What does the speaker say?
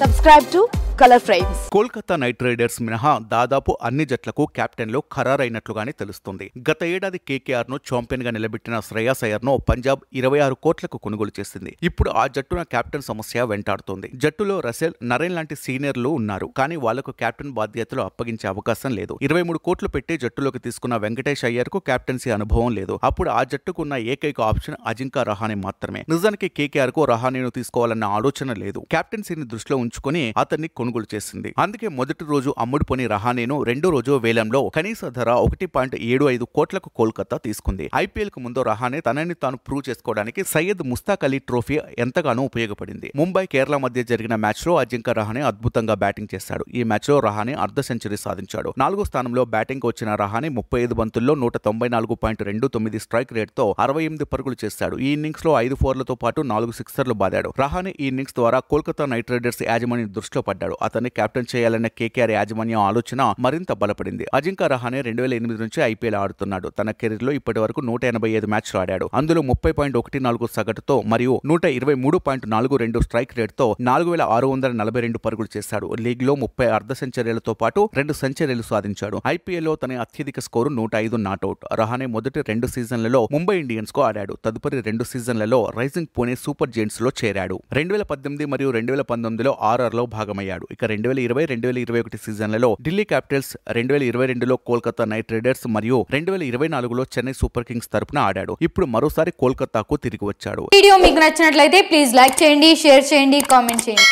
Subscribe to Color Frames. Kolkata Knight riders మినహా దాదాపు అన్ని జట్లకు కెప్టెన్లు ఖరారైనట్లుగానే తెలుస్తుంది. గత ఏడాది కేకేఆర్ ను ఛాంపియన్ గా నిలబెట్టిన శ్రేయాస్ అయ్యర్ ను పంజాబ్ 26 కోట్లకు కొనుగోలు చేసింది. ఇప్పుడు ఆ జట్టున కెప్టెన్ సమస్య వెంటాడుతోంది. జట్టులో రసెల్, నరేన్ లాంటి సీనియర్లు ఉన్నారు, కానీ వాళ్లకు కెప్టెన్ బాధ్యతలు అప్పగించే అవకాశం లేదు. 23 కోట్లు పెట్టి జట్టులోకి తీసుకున్న వెంకటేష్ అయ్యర్ కు కెప్టెన్సీ అనుభవం లేదు. అప్పుడు ఆ జట్టుకున్న ఏకైక ఆప్షన్ అజింకా రహానే మాత్రమే. నిజానికి కేకేఆర్ కు రహానేను తీసుకోవాలన్న ఆలోచన లేదు. కెప్టెన్సీని దృష్టిలో ఉంచుకుని అతన్ని కొనుగోలు చేసింది. అందుకే మొదటి రోజు అమ్ముడుపోని రహానేను రెండో రోజు వేలంలో కనీస ధర 1.75 కోట్లకు కోల్కతా తీసుకుంది. ఐపీఎల్ కు ముందు రహానే తనని తాను ప్రూవ్ చేసుకోవడానికి సయ్యద్ ముస్తాక్ అలీ ట్రోఫీ ఎంతగానో ఉపయోగపడింది. ముంబై కేరళ మధ్య జరిగిన మ్యాచ్ లో అజింకా రహానే అద్భుతంగా బ్యాటింగ్ చేశాడు. ఈ మ్యాచ్ లో రహానే అర్ధ సెంచరీ సాధించాడు. 4వ స్థానంలో బ్యాటింగ్ వచ్చిన రహానే 35 బంతుల్లో 194.29 స్ట్రైక్ రేట్ తో 68 పరుగులు చేశాడు. ఈ ఇన్నింగ్స్ లో 5 ఫోర్లతో పాటు 4 సిక్సర్లు బాదాడు. రహానే ఈ ఇన్నింగ్స్ ద్వారా కోల్కతా నైట్ రైడర్స్ యాజమాన్యం దృష్టిలో పడ్డాడు. అతన్ని కెప్టెన్ చేయాలన్న కేకేఆర్ యాజమాన్యం ఆలోచన మరింత బలపడింది. అజింకా రహానే 2008 నుంచి ఐపీఎల్ ఆడుతున్నాడు. తన కెరీర్ లో ఇప్పటి వరకు 185 మ్యాచ్లు ఆడాడు. అందులో 30.14 సగటుతో మరియు 123.42 స్ట్రైక్ రేట్ తో 4642 పరుగులు చేశాడు. లీగ్ లో 30 అర్ధ సెంచరీలతో పాటు 2 సెంచరీలు సాధించాడు. ఐపీఎల్ లో తన అత్యధిక స్కోరు 105 నాట్అవుట్. రహానే మొదటి 2 సీజన్లలో ముంబై ఇండియన్స్ కు ఆడాడు. తదుపరి 2 సీజన్లలో రైజింగ్ పుణె సూపర్ జెయింట్స్ లో చేరాడు. 2018 మరియు 2019లో ఆర్ఆర్ లో భాగమయ్యాడు. ఇక 2020-2021 సీజన్లలో ఢిల్లీ క్యాపిటల్స్, 2022లో కోల్కతా నైట్ రైడర్స్ మరియు 2024లో చెన్నై సూపర్ కింగ్స్ తరపున ఆడాడు. ఇప్పుడు మరోసారి కోల్కతాకు తిరిగి వచ్చాడు. వీడియో మీకు నచ్చినట్లయితే ప్లీజ్ లైక్ చేయండి, షేర్ చేయండి, కామెంట్ చేయండి.